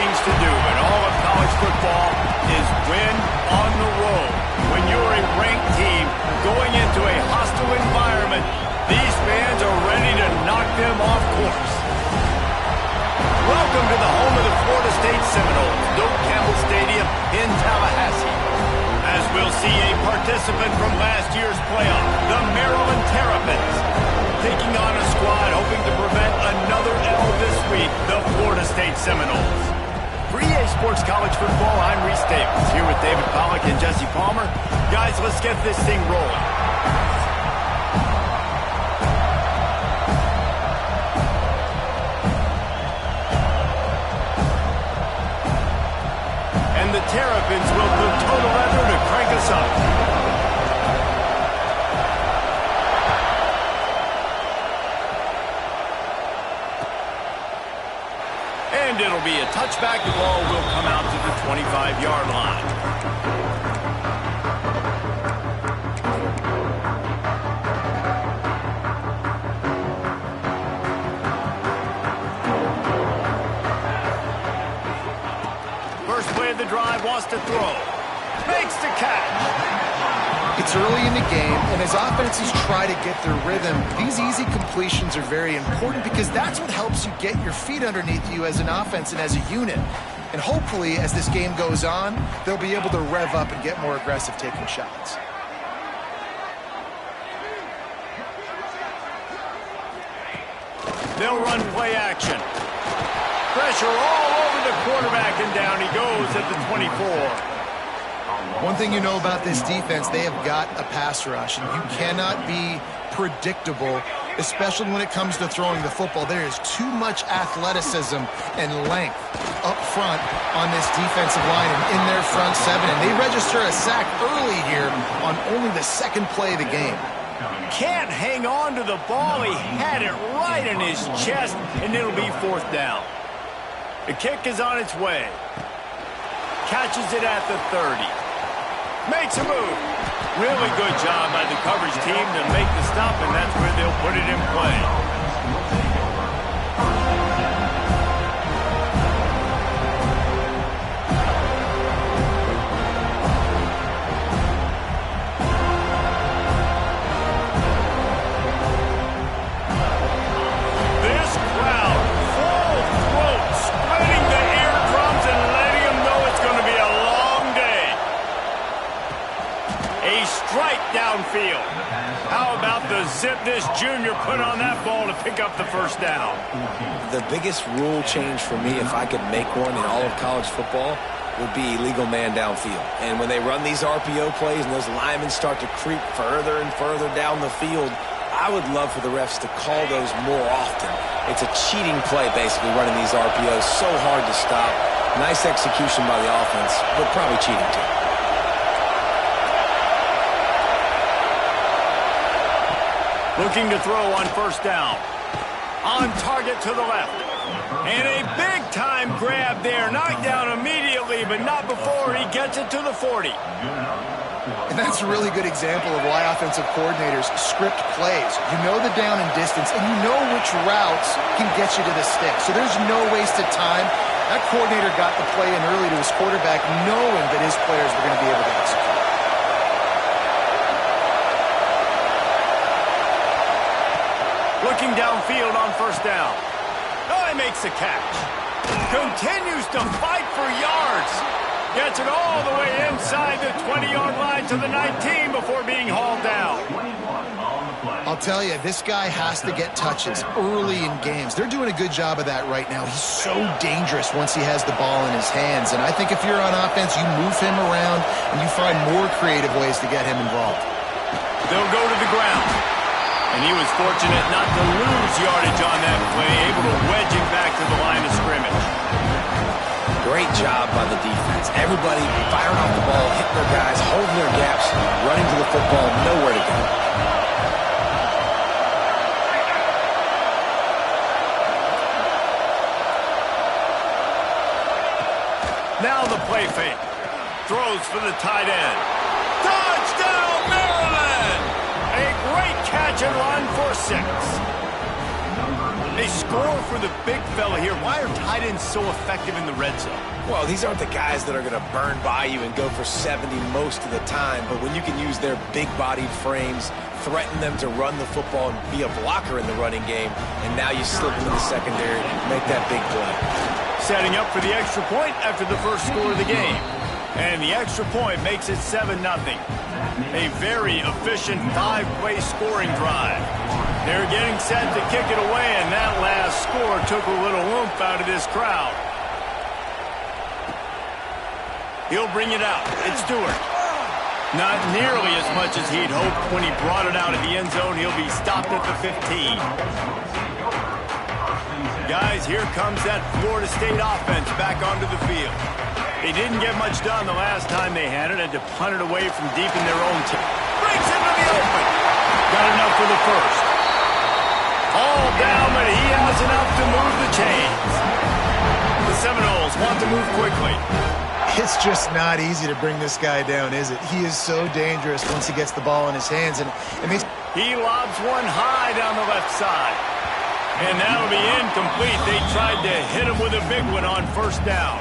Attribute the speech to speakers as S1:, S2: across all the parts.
S1: things to do in all of college football is win on the road. When you're a ranked team going into a hostile environment, these fans are ready to knock them off course. Welcome to the home of the Florida State Seminoles, Doak Campbell Stadium in Tallahassee. As we'll see a participant from last year's playoff, the Maryland Terrapins, taking on a squad hoping to prevent another L this week, the Florida State Seminoles. For EA Sports College Football, I'm Reese Davis, here with David Pollack and Jesse Palmer. Guys, let's get this thing rolling. And the Terrapins will put total leather to crank us up. And it'll be a touchback. The ball will come out to the 25-yard line. First play of the drive, wants to throw. Makes the catch.
S2: It's early in the game, and as offenses try to get their rhythm, these easy completions are very important because that's what helps you get your feet underneath you as an offense and as a unit. And hopefully, as this game goes on, they'll be able to rev up and get more aggressive taking shots.
S1: They'll run play action. Pressure all over the quarterback, and down he goes at the 24.
S2: One thing you know about this defense, they have got a pass rush, and you cannot be predictable, especially when it comes to throwing the football. There is too much athleticism and length up front on this defensive line and in their front seven, and they register a sack early here on only the second play of the game.
S1: Can't hang on to the ball. He had it right in his chest, and it'll be fourth down. The kick is on its way. Catches it at the 30. Makes a move. Really good job by the coverage team to make the stop, and that's where they'll put it in play. This crowd, full throat, spreading the eardrums and letting them know it's going to be a long day. A strike downfield. How about the zip this junior put on that ball to pick up the first down?
S3: The biggest rule change for me, if I could make one in all of college football, would be illegal man downfield. And when they run these RPO plays and those linemen start to creep further and further down the field, I would love for the refs to call those more often. It's a cheating play, basically, running these RPOs. So hard to stop. Nice execution by the offense, but probably cheating too.
S1: Looking to throw on first down. On target to the left. And a big-time grab there. Knocked down immediately, but not before he gets it to the 40.
S2: And that's a really good example of why offensive coordinators script plays. You know the down and distance, and you know which routes can get you to the stick. So there's no wasted time. That coordinator got the play in early to his quarterback, knowing that his players were going to be able to execute.
S1: Looking downfield on first down. Oh, he makes the catch. Continues to fight for yards. Gets it all the way inside the 20-yard line to the 19 before being hauled down.
S2: I'll tell you, this guy has to get touches early in games. They're doing a good job of that right now. He's so dangerous once he has the ball in his hands. And I think if you're on offense, you move him around and you find more creative ways to get him involved.
S1: They'll go to the ground. And he was fortunate not to lose yardage on that play, able to wedge it back to the line of scrimmage.
S3: Great job by the defense. Everybody firing off the ball, hitting their guys, holding their gaps, running to the football, nowhere to go.
S1: Now the play fake. Throws for the tight end. Touchdown, Maryland! A great catch and run for 6. They score for the big fella here. Why are tight ends so effective in the red zone?
S3: Well, these aren't the guys that are going to burn by you and go for 70 most of the time, but when you can use their big-bodied frames, threaten them to run the football and be a blocker in the running game, and now you slip into the secondary, make that big play.
S1: Setting up for the extra point after the first score of the game. And the extra point makes it 7-0. A very efficient 5-play scoring drive. They're getting set to kick it away, and that last score took a little oomph out of this crowd. He'll bring it out. It's Stewart. Not nearly as much as he'd hoped when he brought it out of the end zone. He'll be stopped at the 15. Guys, here comes that Florida State offense back onto the field. They didn't get much done the last time they had it, and to punt it away from deep in their own team. Brings him to the open. Got enough for the first. All down, but he has enough to move the chains. The Seminoles want to move quickly.
S2: It's just not easy to bring this guy down, is it? He is so dangerous once he gets the ball in his hands. And it makes...
S1: He lobs one high down the left side. And that'll be incomplete. They tried to hit him with a big one on first down.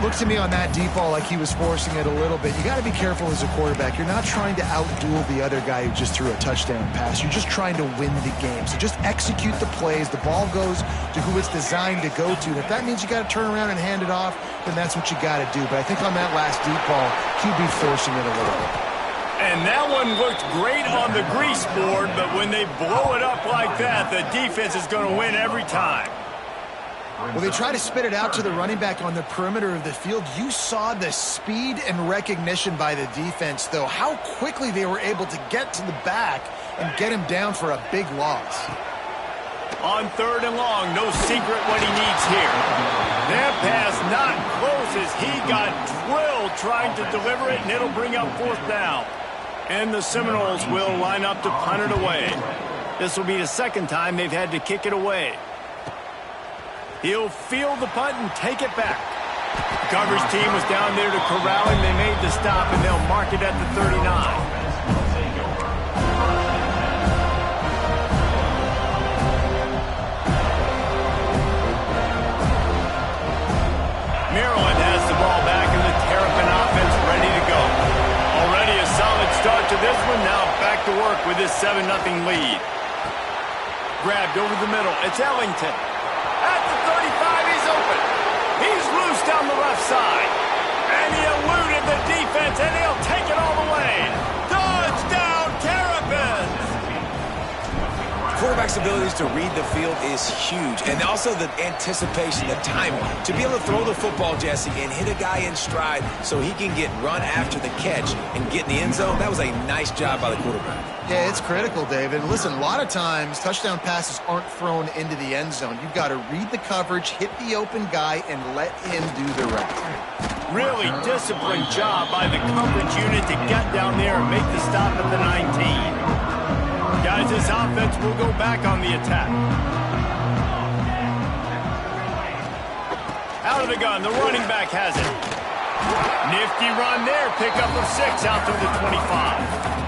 S2: Look to me on that deep ball like he was forcing it a little bit. You got to be careful as a quarterback. You're not trying to outduel the other guy who just threw a touchdown pass. You're just trying to win the game. So just execute the plays. The ball goes to who it's designed to go to. And if that means you got to turn around and hand it off, then that's what you got to do. But I think on that last deep ball, QB forcing it a little bit.
S1: And that one looked great on the grease board, but when they blow it up like that, the defense is going to win every time.
S2: Well, they try to spit it out to the running back on the perimeter of the field. You saw the speed and recognition by the defense, though, how quickly they were able to get to the back and get him down for a big loss.
S1: On third and long, no secret what he needs here. That pass not close as he got drilled trying to deliver it, and it'll bring up fourth down. And the Seminoles will line up to punt it away. This will be the second time they've had to kick it away. He'll field the punt and take it back. The coverage team was down there to corral him. They made the stop, and they'll mark it at the 39. Maryland has the ball back, and the Terrapin offense ready to go. Already a solid start to this one. Now back to work with this 7-0 lead. Grabbed over the middle. It's Ellington. At the 35, he's open. He's loose down the left side. And he eluded the defense, and he'll take it all the way. Touchdown, Terrapins!
S3: Quarterback's abilities to read the field is huge, and also the anticipation, the timing. To be able to throw the football, Jesse, and hit a guy in stride so he can get run after the catch and get in the end zone, that was a nice job by the quarterback.
S2: Yeah, it's critical, David. Listen, a lot of times touchdown passes aren't thrown into the end zone. You've got to read the coverage, hit the open guy, and let him do the rest.
S1: Really disciplined job by the coverage unit to get down there and make the stop at the 19. Guys, this offense will go back on the attack. Out of the gun, the running back has it. Nifty run there, pickup of 6 out through the 25.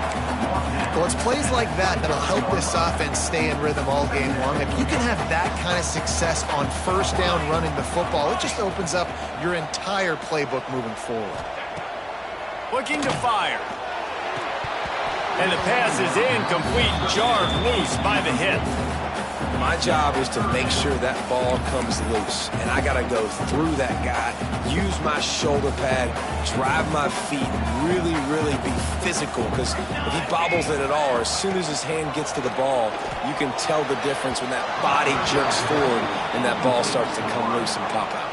S2: Well, it's plays like that that'll help this offense stay in rhythm all game long. If you can have that kind of success on first down running the football, it just opens up your entire playbook moving forward.
S1: Looking to fire. And the pass is incomplete, jarred loose by the hit.
S3: My job is to make sure that ball comes loose, and I got to go through that guy, use my shoulder pad, drive my feet, really, really be physical, because if he bobbles it at all, or as soon as his hand gets to the ball, you can tell the difference when that body jerks forward and that ball starts to come loose and pop out.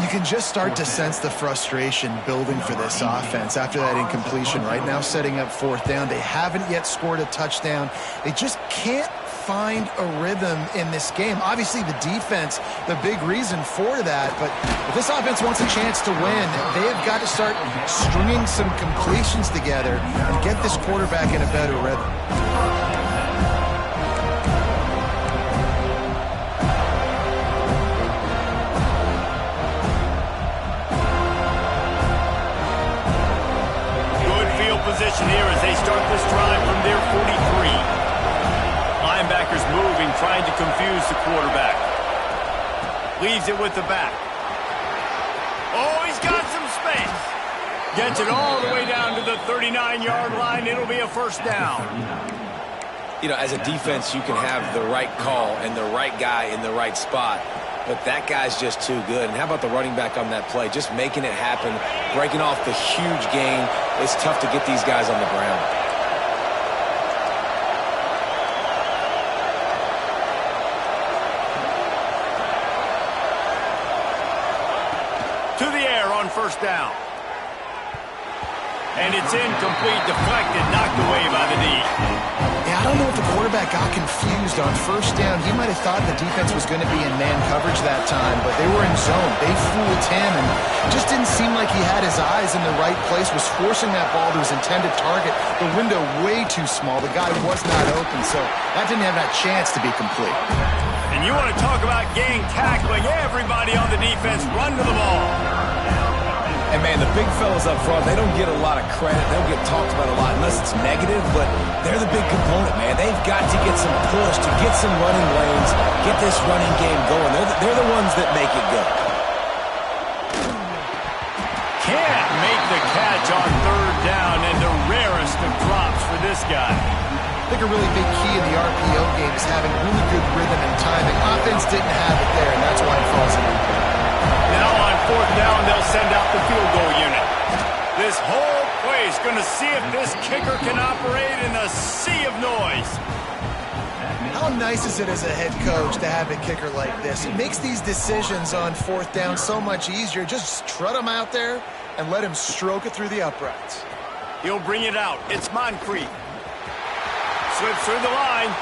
S2: You can just start to sense the frustration building for this offense after that incompletion. Right now, setting up fourth down. They haven't yet scored a touchdown. They just can't find a rhythm in this game. Obviously, the defense, the big reason for that. But if this offense wants a chance to win, they have got to start stringing some completions together and get this quarterback in a better rhythm. Position here as they start this drive from their 43. Linebackers moving,
S1: trying to confuse the quarterback. Leaves it with the back. Oh, he's got some space. Gets it all the way down to the 39-yard line. It'll be a first down.
S3: You know, as a defense, you can have the right call and the right guy in the right spot, but that guy's just too good. And how about the running back on that play? Just making it happen, breaking off the huge gain. It's tough to get these guys on the ground.
S1: To the air on first down. And it's incomplete, deflected, knocked away by the D.
S2: Yeah, I don't know if the quarterback got confused on first down. He might have thought the defense was going to be in man coverage that time, but they were in zone. They fooled him, and just didn't seem like he had his eyes in the right place, was forcing that ball to his intended target. The window way too small. The guy was not open, so that didn't have that chance to be complete.
S1: And you want to talk about gang tackling. Everybody on the defense run to the ball.
S3: And, man, the big fellas up front, they don't get a lot of credit. They don't get talked about a lot unless it's negative, but they're the big component, man. They've got to get some push, to get some running lanes, get this running game going. They're the ones that make it go.
S1: Can't make the catch on third down, and the rarest of drops for this guy.
S2: I think a really big key in the RPO game is having really good rhythm and timing. Offense didn't have it there, and that's why it falls in.
S1: Now on fourth down, they'll send out the field goal unit. This whole play is going to see if this kicker can operate in a sea of noise.
S2: How nice is it as a head coach to have a kicker like this? It makes these decisions on fourth down so much easier. Just trot him out there and let him stroke it through the uprights.
S1: He'll bring it out. It's Moncrief. Slips through the line.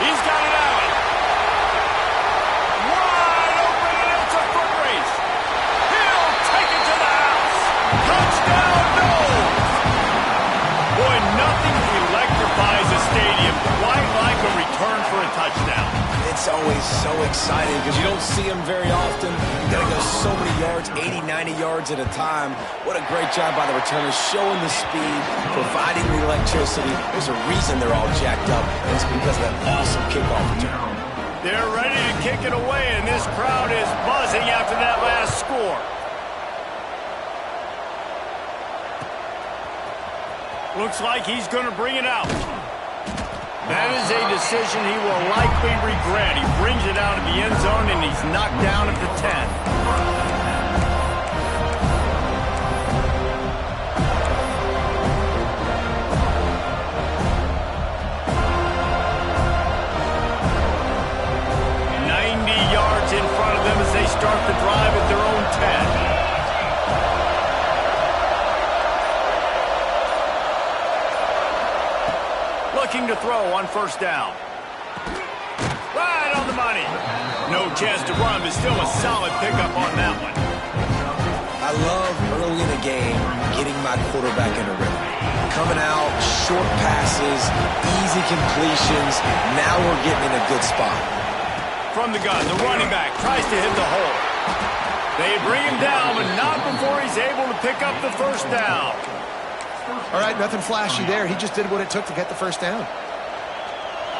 S1: He's got it out. Wide open, and it's a foot race. He'll take it to the house. Touchdown, no! Boy, nothing electrifies a stadium quite like a return for a touchdown.
S3: It's always so exciting because you don't see them very often. You got to go so many yards, 80, 90 yards at a time. What a great job by the returners, showing the speed, providing the electricity. There's a reason they're all jacked up, and it's because of that awesome kickoff return.
S1: They're ready to kick it away, and this crowd is buzzing after that last score. Looks like he's going to bring it out. That is a decision he will likely regret. He brings it out of the end zone, and he's knocked down at the 10. In front of them as they start the drive at their own 10. Looking to throw on first down. Right on the money. No chance to run, but still a solid pickup on that one.
S3: I love early in the game getting my quarterback in a rhythm. Coming out, short passes, easy completions. Now we're getting in a good spot.
S1: From the gun, the running back tries to hit the hole. They bring him down, but not before he's able to pick up the first down.
S2: All right, nothing flashy there. He just did what it took to get the first down.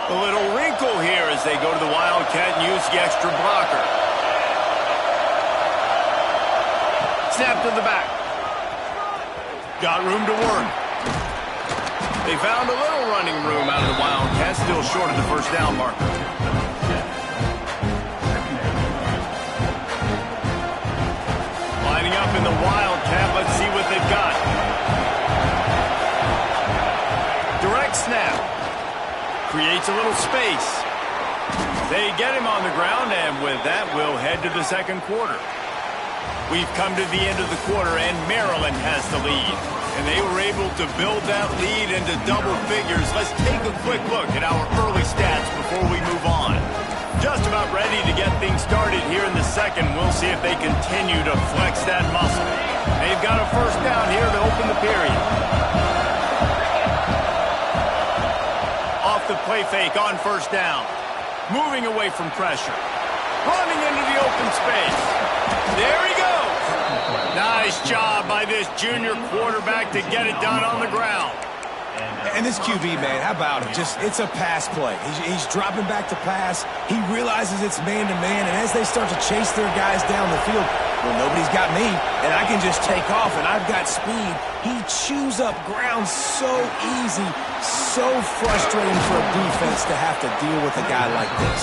S1: A little wrinkle here as they go to the Wildcat and use the extra blocker. Snap to the back. Got room to work. They found a little running room out of the Wildcat, still short of the first down marker. Lining up in the Wildcat, let's see what they've got. Direct snap. Creates a little space. They get him on the ground, and with that, we'll head to the second quarter. We've come to the end of the quarter, and Maryland has the lead. And they were able to build that lead into double figures. Let's take a quick look at our early stats before we move on. Just about ready to get things started here in the second. We'll see if they continue to flex that muscle. They've got a first down here to open the period. Off the play fake on first down. Moving away from pressure. Running into the open space. There he goes. Nice job by this junior quarterback to get it done on the ground.
S3: And this QB, man, how about it? It's a pass play. He's dropping back to pass. He realizes it's man-to-man, and as they start to chase their guys down the field, well, nobody's got me, and I can just take off, and I've got speed. He chews up ground so easy, so frustrating for a defense to have to deal with a guy like this.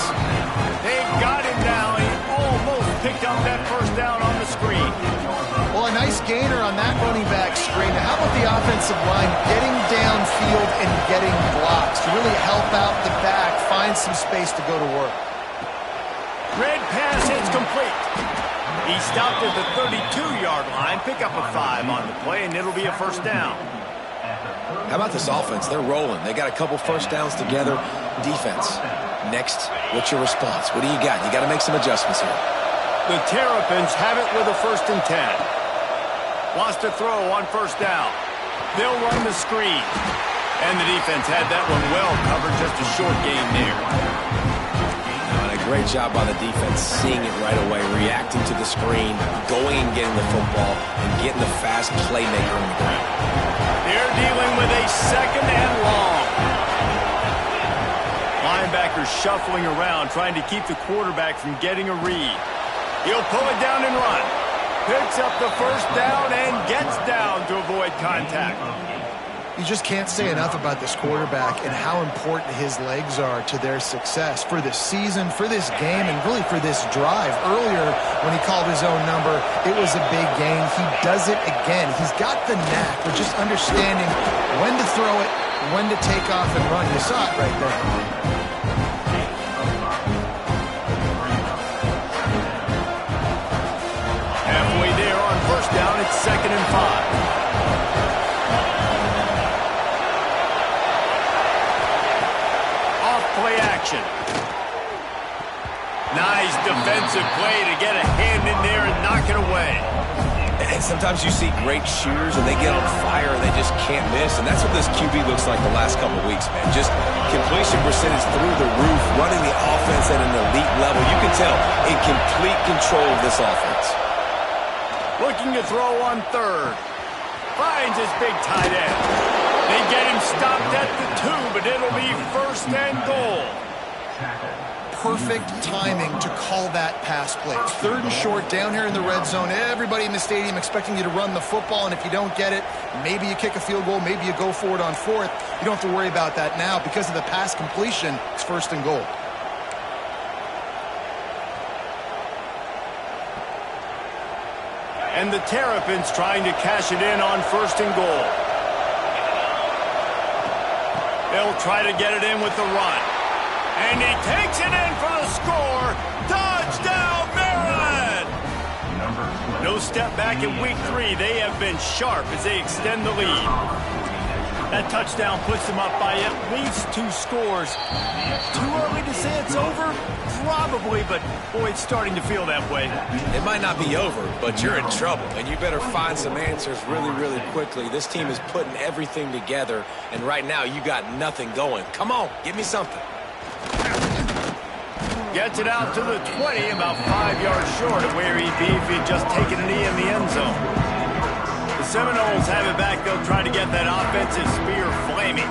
S1: They got him down. He almost picked up that first down on the screen.
S2: Well, a nice gainer on that running back screen. Now, how about the offensive line getting downfield and getting blocks to really help out the back, find some space to go to work?
S1: Red pass, it's complete. He stopped at the 32-yard line. Pick up a 5 on the play, and it'll be a first down.
S3: How about this offense? They're rolling. They got a couple first downs together. Defense. Next, what's your response? What do you got? You got to make some adjustments here.
S1: The Terrapins have it with a 1st and 10. Wants to throw on first down. They'll run the screen. And the defense had that one well covered, just a short gain there.
S3: And a great job by the defense, seeing it right away, reacting to the screen, going and getting the football, and getting the fast playmaker on the ground.
S1: They're dealing with a 2nd and long. Linebacker shuffling around, trying to keep the quarterback from getting a read. He'll pull it down and run. Picks up the first down and gets down to avoid contact.
S2: You just can't say enough about this quarterback and how important his legs are to their success for this season, for this game, and really for this drive. Earlier, when he called his own number, it was a big gain. He does it again. He's got the knack for just understanding when to throw it, when to take off and run. You saw it right there.
S1: Down at 2nd and 5. Off play action. Nice defensive play to get a hand in there and knock it away.
S3: And sometimes you see great shooters and they get on fire and they just can't miss. And that's what this QB looks like the last couple of weeks, man. Just completion percentage through the roof, running the offense at an elite level. You can tell in complete control of this offense.
S1: Looking to throw on 3rd. Finds his big tight end. They get him stopped at the 2, but it'll be 1st and goal.
S2: Perfect timing to call that pass play. 3rd and short down here in the red zone. Everybody in the stadium expecting you to run the football, and if you don't get it, maybe you kick a field goal, maybe you go for it on 4th. You don't have to worry about that now. Because of the pass completion, it's 1st and goal.
S1: And the Terrapins trying to cash it in on 1st and goal. They'll try to get it in with the run. And he takes it in for the score. Touchdown, Maryland! No step back in week 3. They have been sharp as they extend the lead. That touchdown puts them up by at least 2 scores. Too early to say it's over? Probably, but boy, it's starting to feel that way.
S3: It might not be over, but you're in trouble, and you better find some answers really, really quickly. This team is putting everything together, and right now you got nothing going. Come on, give me something.
S1: Gets it out to the 20, about 5 yards short of where he'd be if he'd just taken a knee in the end zone. The Seminoles have it back. They'll try to get that offensive spear flaming.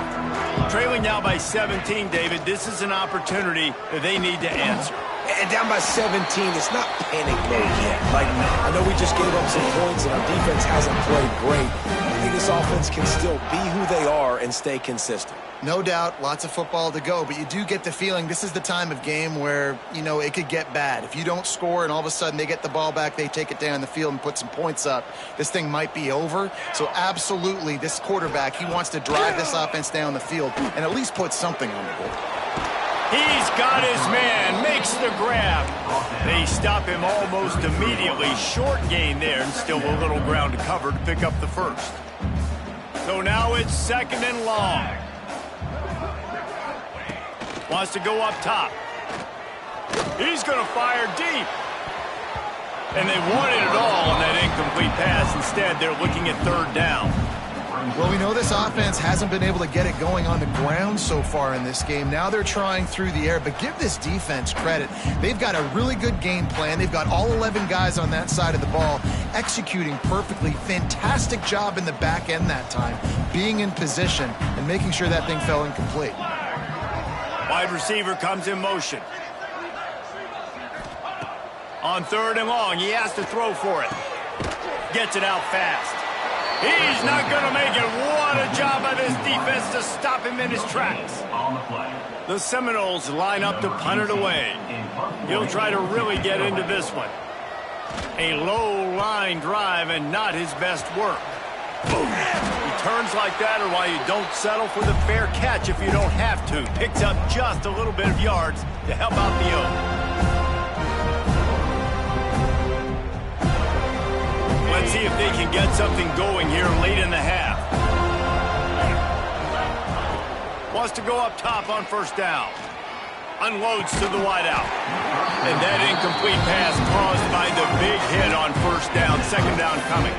S1: Trailing now by 17, David. This is an opportunity that they need to answer.
S3: And down by 17, it's not panic mode yet. Like, I know we just gave up some points and our defense hasn't played great. I think this offense can still be who they are and stay consistent.
S2: No doubt, lots of football to go, but you do get the feeling this is the time of game where, you know, it could get bad. If you don't score and all of a sudden they get the ball back, they take it down the field and put some points up, this thing might be over. So absolutely, this quarterback, he wants to drive this offense down the field and at least put something on the board.
S1: He's got his man, makes the grab. They stop him almost immediately. Short gain there and still a little ground to cover to pick up the 1st. So now it's 2nd and long. Wants to go up top. He's going to fire deep. And they wanted it all on that incomplete pass. Instead, they're looking at 3rd down.
S2: Well, we know this offense hasn't been able to get it going on the ground so far in this game. Now they're trying through the air, but give this defense credit. They've got a really good game plan. They've got all 11 guys on that side of the ball executing perfectly. Fantastic job in the back end that time, being in position and making sure that thing fell incomplete.
S1: Wide receiver comes in motion. On 3rd and long, he has to throw for it. Gets it out fast. He's not going to make it. What a job by this defense to stop him in his tracks. The Seminoles line up to punt it away. He'll try to really get into this one. A low line drive and not his best work. Boom. Returns like that are why you don't settle for the fair catch if you don't have to. Picks up just a little bit of yards to help out the O. Let's see if they can get something going here late in the half. Wants to go up top on 1st down. Unloads to the wideout. And that incomplete pass caused by the big hit on 1st down. 2nd down coming.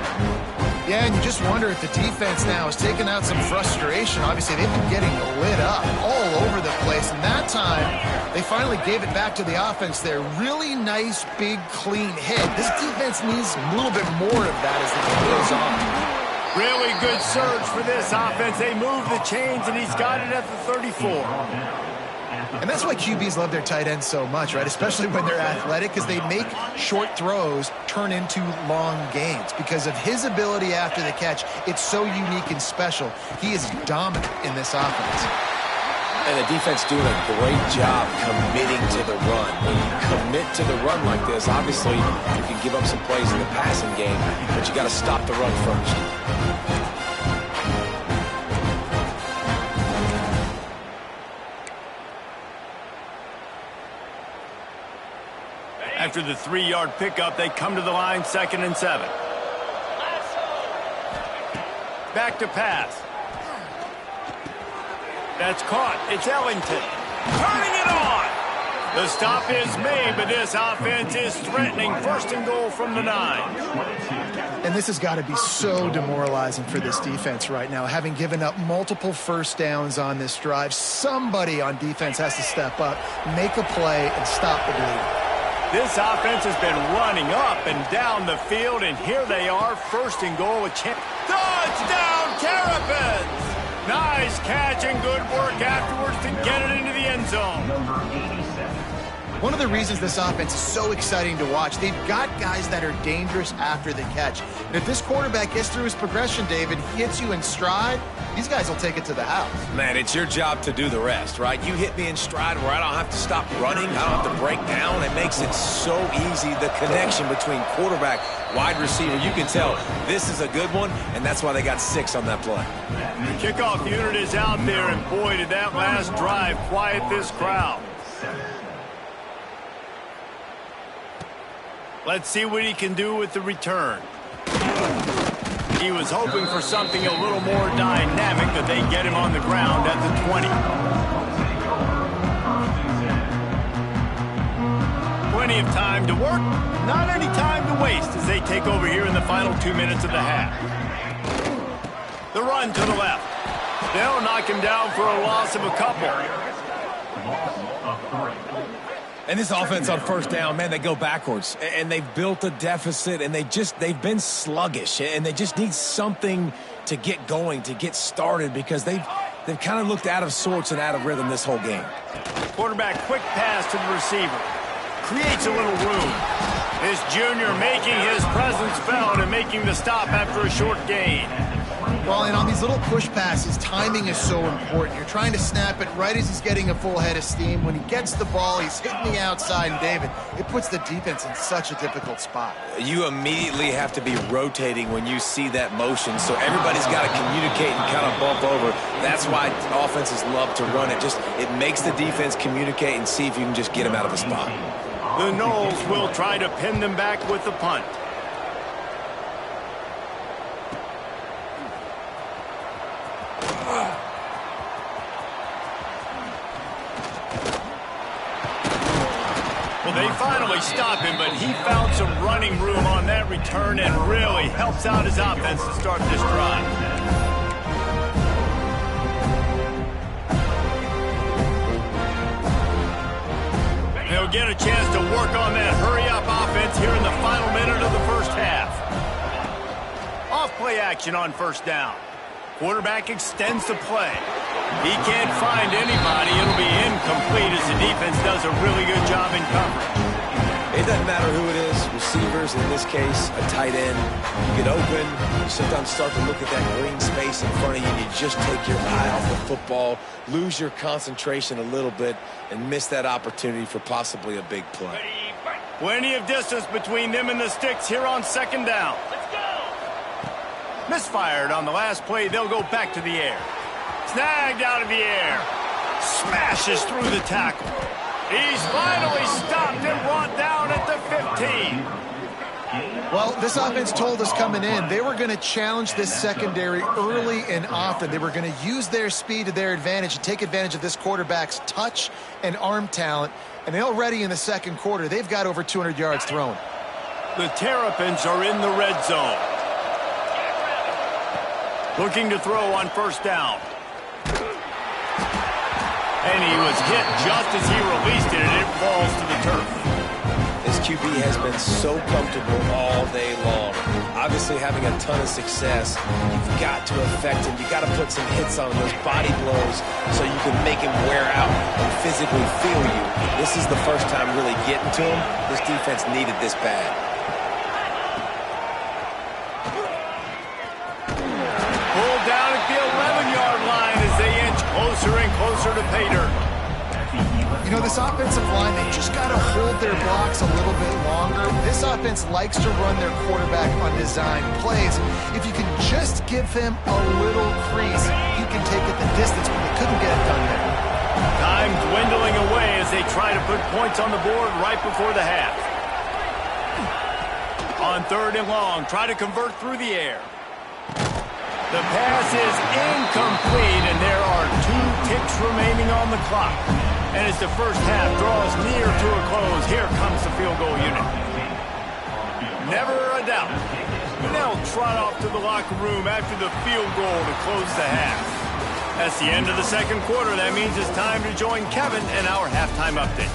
S2: Yeah, and you just wonder if the defense now is taking out some frustration. Obviously, they've been getting lit up all over the place. And that time, they finally gave it back to the offense there. Really nice, big, clean hit. This defense needs a little bit more of that as the game goes on.
S1: Really good surge for this offense. They move the chains, and he's got it at the 34.
S2: And that's why QBs love their tight ends so much, right? Especially when they're athletic, because they make short throws turn into long gains. Because of his ability after the catch, it's so unique and special. He is dominant in this offense.
S3: And the defense doing a great job committing to the run. When you commit to the run like this, obviously you can give up some plays in the passing game, but you got to stop the run first.
S1: After the 3-yard pickup, they come to the line, 2nd and 7. Back to pass. That's caught. It's Ellington. Turning it on. The stop is made, but this offense is threatening. 1st and goal from the 9.
S2: And this has got to be so demoralizing for this defense right now. Having given up multiple 1st downs on this drive, somebody on defense has to step up, make a play, and stop the bleeding.
S1: This offense has been running up and down the field, and here they are, 1st and goal. Touchdown, Terrapins! Nice catch and good work afterwards to get it into the end zone.
S2: One of the reasons this offense is so exciting to watch, they've got guys that are dangerous after the catch. And if this quarterback gets through his progression, David, hits you in stride, these guys will take it to the house.
S3: Man, it's your job to do the rest, right? You hit me in stride where I don't have to stop running. I don't have to break down. It makes it so easy, the connection between quarterback, wide receiver. You can tell this is a good one, and that's why they got 6 on that play.
S1: The kickoff unit is out there, and boy, did that last drive quiet this crowd. Let's see what he can do with the return. He was hoping for something a little more dynamic, but they get him on the ground at the 20. Plenty of time to work, not any time to waste as they take over here in the final 2 minutes of the half. The run to the left. They'll knock him down for a loss of a couple.
S3: And this offense on 1st down, man, they go backwards. And they've built a deficit, and they've been sluggish. And they just need something to get going, to get started, because they've kind of looked out of sorts and out of rhythm this whole game.
S1: Quarterback, quick pass to the receiver. Creates a little room. This junior making his presence felt and making the stop after a short gain.
S2: Well, and on these little push passes, timing is so important. You're trying to snap it right as he's getting a full head of steam. When he gets the ball, he's hitting the outside, and David, it puts the defense in such a difficult spot.
S3: You immediately have to be rotating when you see that motion, so everybody's got to communicate and kind of bump over. That's why offenses love to run it. It makes the defense communicate and see if you can just get him out of a spot.
S1: The Noles will try to pin them back with the punt. Well, they finally stop him, but he found some running room on that return and really helps out his offense to start this drive. get a chance to work on that hurry-up offense here in the final minute of the first half. Off-play action on first down. Quarterback extends the play. He can't find anybody. It'll be incomplete as the defense does a really good job in coverage.
S3: It doesn't matter who it is, receivers, in this case, a tight end. You get open, you sometimes start to look at that green space in front of you, and you just take your eye off the football, lose your concentration a little bit, and miss that opportunity for possibly a big play.
S1: Plenty of distance between them and the sticks here on second down. Let's go! Misfired on the last play. They'll go back to the air. Snagged out of the air. Smashes through the tackle. He's finally stopped and brought down at the 15.
S2: Well, this offense told us coming in they were going to challenge this secondary early and often. They were going to use their speed to their advantage and take advantage of this quarterback's touch and arm talent. And already in the second quarter, they've got over 200 yards thrown.
S1: The Terrapins are in the red zone. Looking to throw on first down. And he was hit just as he released it, and it falls to the turf.
S3: This QB has been so comfortable all day long. Obviously having a ton of success. You've got to affect him. You've got to put some hits on him, those body blows, so you can make him wear out and physically feel you. This is the first time really getting to him. This defense needed this bad.
S1: Pulled down at the 11-yard line as they inch closer and closer to pay dirt.
S2: You know, this offensive line, they just got to hold their blocks a little bit longer. This offense likes to run their quarterback on design plays. If you can just give him a little crease, you can take it the distance, but they couldn't get it done there.
S1: Time dwindling away as they try to put points on the board right before the half. On third and long, try to convert through the air. The pass is incomplete, and there are 2 ticks remaining on the clock. And as the first half draws near to a close, here comes the field goal unit. Never a doubt. They'll trot off to the locker room after the field goal to close the half. That's the end of the second quarter. That means it's time to join Kevin in our halftime update.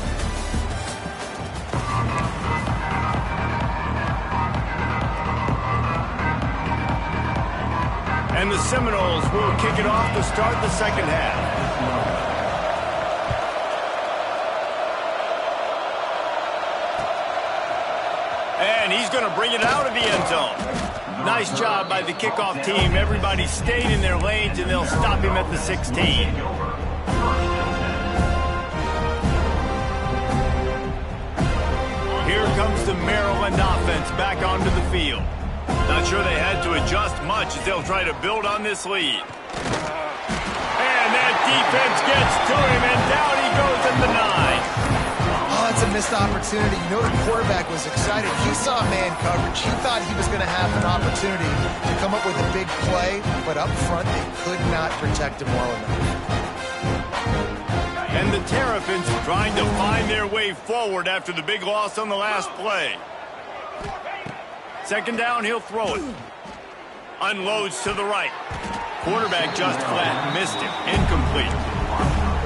S1: And the Seminoles will kick it off to start the second half. And he's going to bring it out of the end zone. Nice job by the kickoff team. Everybody stayed in their lanes, and they'll stop him at the 16. Here comes the Maryland offense back onto the field. Not sure they had to adjust much as they'll try to build on this lead. And that defense gets to him, and down he goes at the 9.
S2: Oh, that's a missed opportunity. You know, the quarterback was excited. He saw man coverage. He thought he was going to have an opportunity to come up with a big play, but up front, they could not protect him well enough.
S1: And the Terrapins trying to find their way forward after the big loss on the last play. Second down, he'll throw it. Unloads to the right. Quarterback just flat missed him. Incomplete.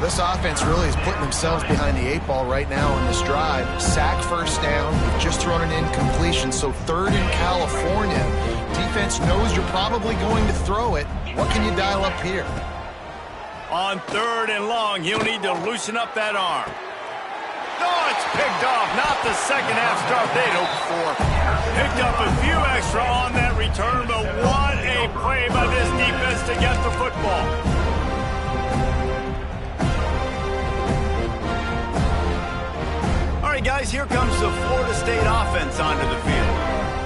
S2: This offense really is putting themselves behind the 8 ball right now on this drive. Sack first down. They've just thrown an incompletion, so third in California. Defense knows you're probably going to throw it. What can you dial up here?
S1: On third and long, he'll need to loosen up that arm. Oh, it's picked off. Not the second half start they'd hoped for. Picked up a few extra on that return, but what a play by this defense to get the football. All right, guys, here comes the Florida State offense onto the field.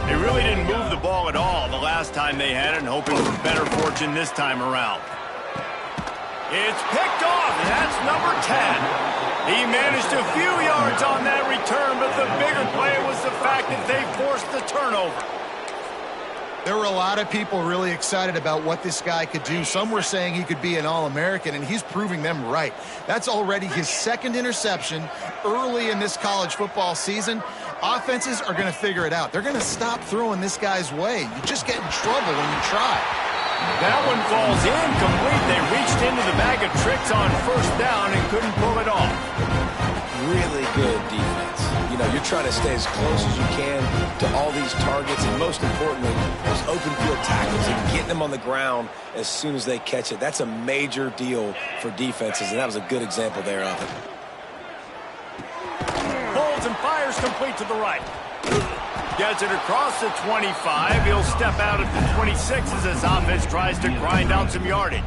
S1: They really didn't move the ball at all the last time they had it, and hoping for better fortune this time around. It's picked off, and that's number 10. He managed a few yards on that return, but the bigger play was the fact that they forced the turnover.
S2: There were a lot of people really excited about what this guy could do. Some were saying he could be an All-American, and he's proving them right. That's already his second interception early in this college football season. Offenses are going to figure it out. They're going to stop throwing this guy's way. You just get in trouble when you try.
S1: That one falls incomplete. They reached into the bag of tricks on first down and couldn't pull it off.
S3: Really good defense. You know, you're trying to stay as close as you can to all these targets, and most importantly, those open field tackles and getting them on the ground as soon as they catch it. That's a major deal for defenses, and that was a good example there of it.
S1: Holds and fires complete to the right. Gets it across the 25. He'll step out at the 26 as his offense tries to grind out some yardage.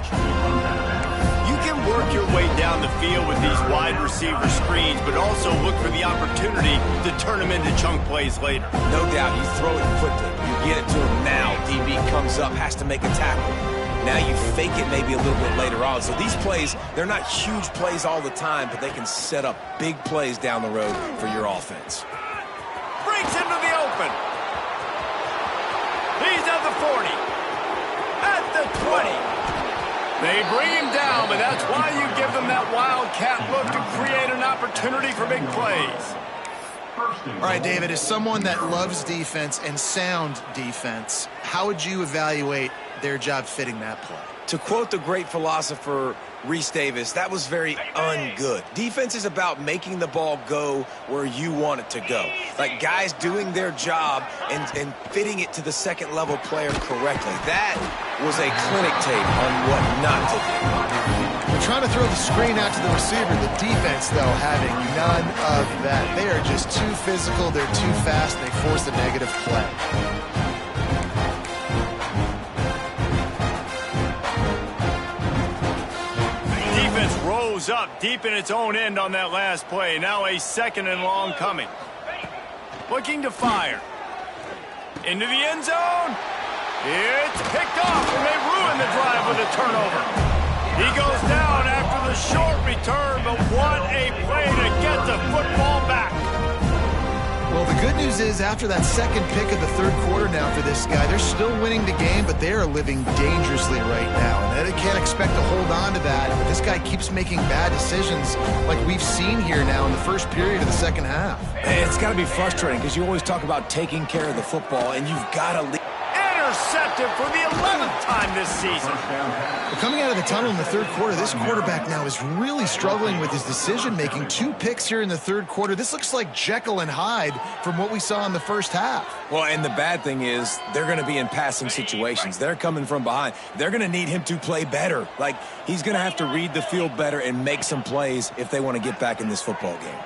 S1: You can work your way down the field with these wide receiver screens, but also look for the opportunity to turn them into chunk plays later.
S3: No doubt, you throw it quickly. You get it to him now. DB comes up, has to make a tackle. Now you fake it maybe a little bit later on. So these plays, they're not huge plays all the time, but they can set up big plays down the road for your offense.
S1: Breaks into the open. He's at the 40. At the 20. They bring him down, but that's why you give them that wildcat look to create an opportunity for big plays.
S2: All right, David, as someone that loves defense and sound defense, how would you evaluate their job fitting that play?
S3: To quote the great philosopher Reese Davis, that was very ungood. Defense is about making the ball go where you want it to go. Like guys doing their job and fitting it to the second level player correctly. That was a clinic tape on what not to do.
S2: They're trying to throw the screen out to the receiver. The defense, though, having none of that. They are just too physical. They're too fast. And they force a negative play.
S1: Rose up deep in its own end on that last play. Now a second and long coming. Looking to fire. Into the end zone. It's picked off, and they ruin the drive with a turnover. He goes down after the short return, but what a play to get the football back.
S2: Well, the good news is after that second pick of the third quarter now for this guy, they're still winning the game, but they are living dangerously right now. And they can't expect to hold on to that. But this guy keeps making bad decisions like we've seen here now in the first period of the second half.
S3: It's got to be frustrating because you always talk about taking care of the football, and you've got to leave.
S1: Intercepted for the 11th time this season.
S2: Well, coming out of the tunnel in the third quarter, this quarterback now is really struggling with his decision-making. 2 picks here in the third quarter. This looks like Jekyll and Hyde from what we saw in the first half.
S3: Well, and the bad thing is they're going to be in passing situations. They're coming from behind. They're going to need him to play better. Like, he's going to have to read the field better and make some plays if they want to get back in this football game.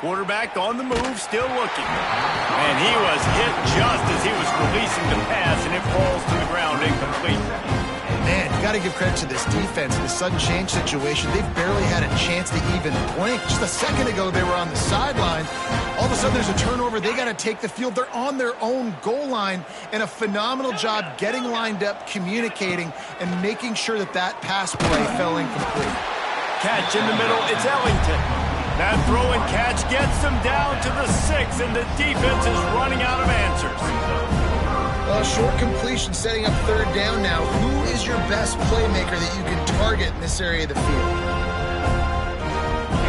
S1: Quarterback on the move, still looking. And he was hit just as he was releasing the pass, and it falls to the ground incomplete.
S2: Man, you got to give credit to this defense in the sudden change situation. They've barely had a chance to even blink. Just a second ago, they were on the sideline. All of a sudden, there's a turnover. They got to take the field. They're on their own goal line, and a phenomenal job getting lined up, communicating, and making sure that that pass play fell incomplete.
S1: Catch in the middle. It's Ellington. That throw and catch gets them down to the 6, and the defense is running out of answers.
S2: Well, short completion setting up third down now. Who is your best playmaker that you can target in this area of the field?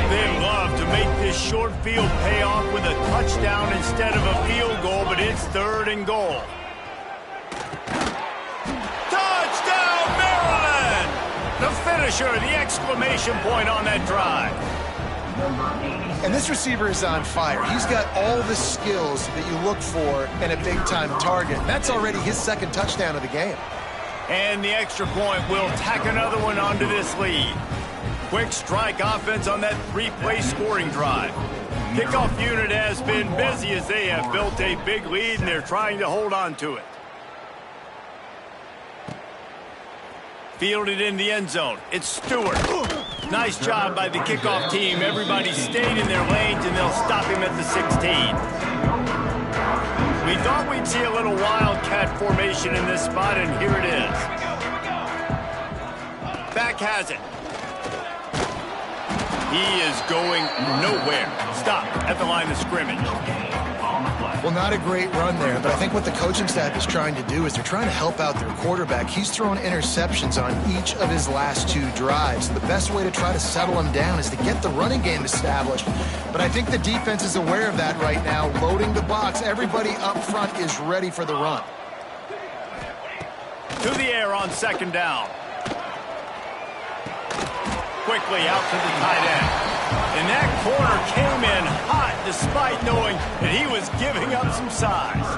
S1: They love to make this short field pay off with a touchdown instead of a field goal, but it's 3rd and goal. Touchdown, Maryland! The finisher, the exclamation point on that drive.
S2: And this receiver is on fire. He's got all the skills that you look for in a big-time target. That's already his 2nd touchdown of the game.
S1: And the extra point will tack another one onto this lead. Quick strike offense on that 3-play scoring drive. Kickoff unit has been busy as they have built a big lead, and they're trying to hold on to it. Fielded in the end zone. It's Stewart. Nice job by the kickoff team. Everybody stayed in their lanes, and they'll stop him at the 16. We thought we'd see a little wildcat formation in this spot, and here it is. Back has it. He is going nowhere. Stop at the line of scrimmage.
S2: Well, not a great run there, but I think what the coaching staff is trying to do is they're trying to help out their quarterback. He's thrown interceptions on each of his last 2 drives. So the best way to try to settle him down is to get the running game established. But I think the defense is aware of that right now, loading the box. Everybody up front is ready for the run.
S1: To the air on 2nd down. Quickly out to the tight end. And that corner came in hot despite knowing that he was giving up some size.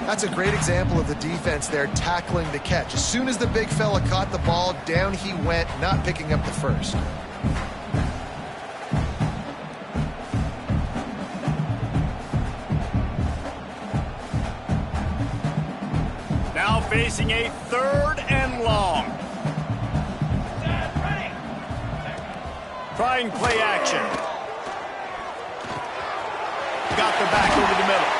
S2: That's a great example of the defense there tackling the catch. As soon as the big fella caught the ball, down he went, not picking up the first.
S1: Now facing a 3rd and long. Trying play action. Got the back over the middle.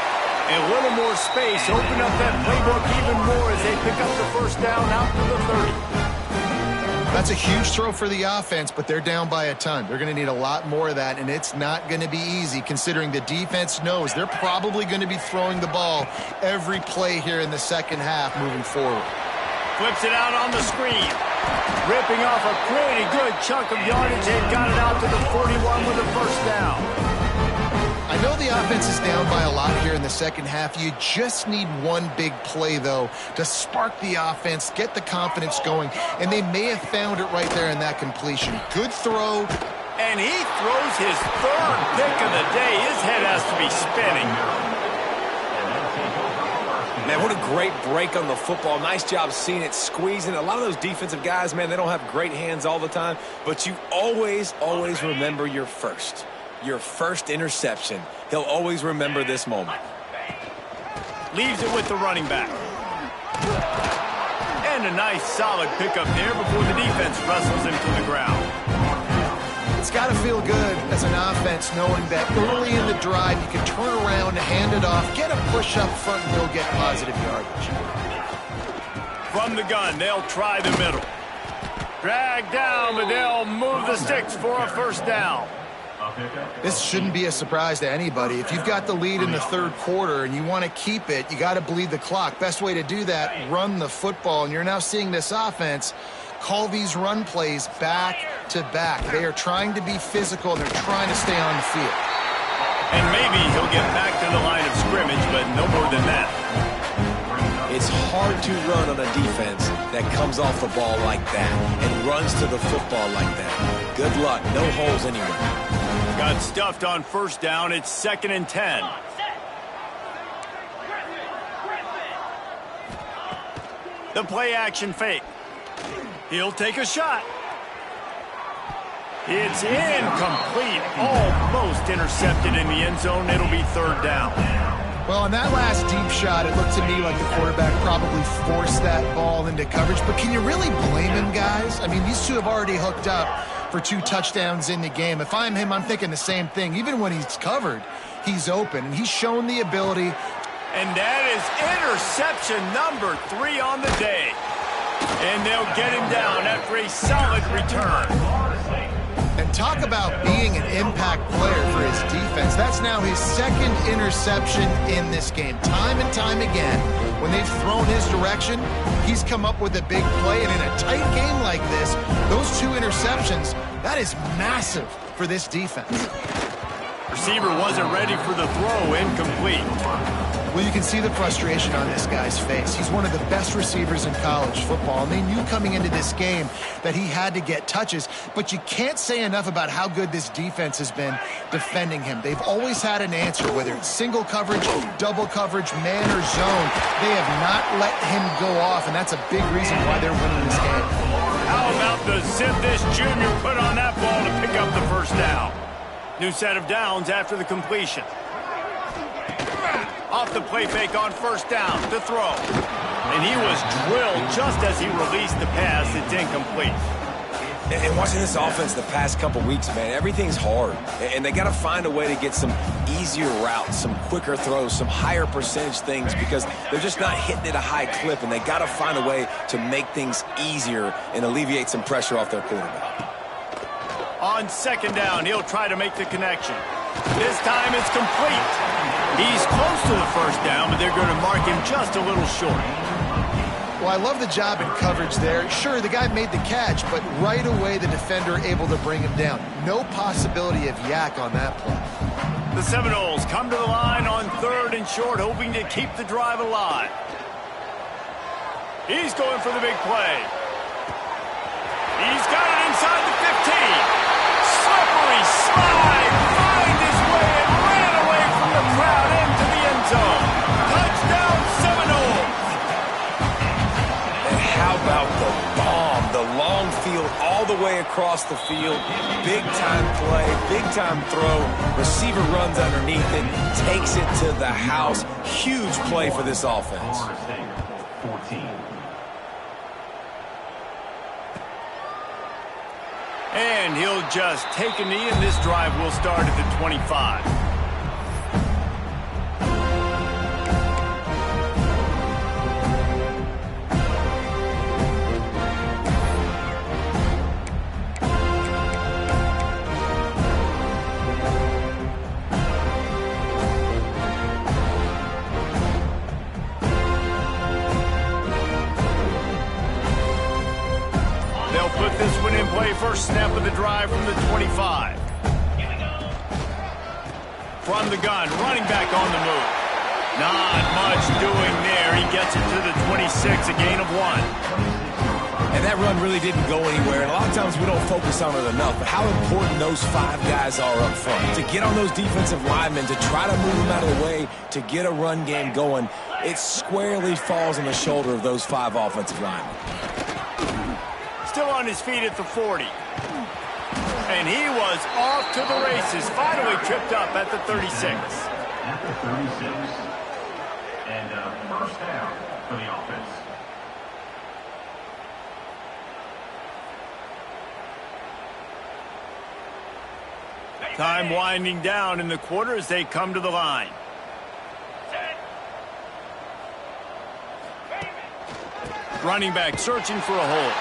S1: A little more space. Open up that playbook even more as they pick up the first down out to the 30.
S2: That's a huge throw for the offense, but they're down by a ton. They're going to need a lot more of that, and it's not going to be easy considering the defense knows they're probably going to be throwing the ball every play here in the second half moving forward.
S1: Flips it out on the screen. Ripping off a pretty good chunk of yardage. They've got it out to the 41 with a first down.
S2: I know the offense is down by a lot here in the second half. You just need one big play, though, to spark the offense, get the confidence going, and they may have found it right there in that completion. Good throw.
S1: And he throws his 3rd pick of the day. His head has to be spinning.
S3: Man, what a great break on the football. Nice job seeing it, squeezing. A lot of those defensive guys, man, they don't have great hands all the time, but you always remember your first. Your first interception. He'll always remember this moment.
S1: Leaves it with the running back. And a nice solid pickup there before the defense wrestles him to the ground.
S2: It's got to feel good as an offense knowing that early in the drive you can turn around, hand it off, get a push up front, and go get positive yardage.
S1: From the gun, they'll try the middle. Drag down, but they'll move the sticks for a first down.
S2: This shouldn't be a surprise to anybody. If you've got the lead in the 3rd quarter and you want to keep it, you got to bleed the clock. Best way to do that, run the football. And you're now seeing this offense call these run plays back to back. They are trying to be physical, and they're trying to stay on the field.
S1: And maybe he'll get back to the line of scrimmage, but no more than that.
S3: It's hard to run on a defense that comes off the ball like that and runs to the football like that. Good luck. No holes anywhere.
S1: Got stuffed on first down. It's 2nd and 10. The play action fake. He'll take a shot. It's incomplete. Almost intercepted in the end zone. It'll be 3rd down.
S2: Well, on that last deep shot, it looked to me like the quarterback probably forced that ball into coverage. But can you really blame him, guys? I mean, these two have already hooked up for 2 touchdowns in the game. If I'm him, I'm thinking the same thing. Even when he's covered, he's open, and he's shown the ability.
S1: And that is interception number 3 on the day. And they'll get him down after a solid return.
S2: And talk about being an impact player for his defense. That's now his 2nd interception in this game. Time and time again, when they've thrown his direction, he's come up with a big play. And in a tight game like this, those 2 interceptions, that is massive for this defense.
S1: Receiver wasn't ready for the throw. Incomplete.
S2: Well, you can see the frustration on this guy's face. He's one of the best receivers in college football, and they knew coming into this game that he had to get touches, but you can't say enough about how good this defense has been defending him. They've always had an answer, whether it's single coverage, double coverage, man or zone. They have not let him go off, and that's a big reason why they're winning this game.
S1: How about the zip this junior put on that ball to pick up the first down? New set of downs after the completion. Off the play fake on first down to throw. And he was drilled just as he released the pass. It's incomplete.
S3: And watching this offense the past couple weeks, man, everything's hard. And they got to find a way to get some easier routes, some quicker throws, some higher percentage things because they're just not hitting at a high clip. And they got to find a way to make things easier and alleviate some pressure off their quarterback.
S1: On second down, he'll try to make the connection. This time it's complete. He's close to the first down, but they're going to mark him just a little short.
S2: Well, I love the job in coverage there. Sure, the guy made the catch, but right away the defender able to bring him down. No possibility of yak on that play.
S1: The Seminoles come to the line on 3rd and short, hoping to keep the drive alive. He's going for the big play. He's got it inside the 15. Slippery slide, find his way, and ran away from the crowd into the end zone. Touchdown, Seminoles.
S3: And how about the bomb? The long field all the way across the field. Big-time play, big-time throw. Receiver runs underneath it, takes it to the house. Huge play for this offense.
S1: And he'll just take a knee, and this drive will start at the 25. Put this one in play. First snap of the drive from the 25. From the gun, running back on the move. Not much doing there. He gets it to the 26, a gain of 1.
S3: And that run really didn't go anywhere. And a lot of times we don't focus on it enough. But how important those 5 guys are up front. To get on those defensive linemen, to try to move them out of the way, to get a run game going, it squarely falls on the shoulder of those 5 offensive linemen.
S1: Still on his feet at the 40. And he was off to the races. Finally tripped up at the 36.
S4: At the 36. And first down for the offense.
S1: Time winding down in the quarter as they come to the line. Running back searching for a hole.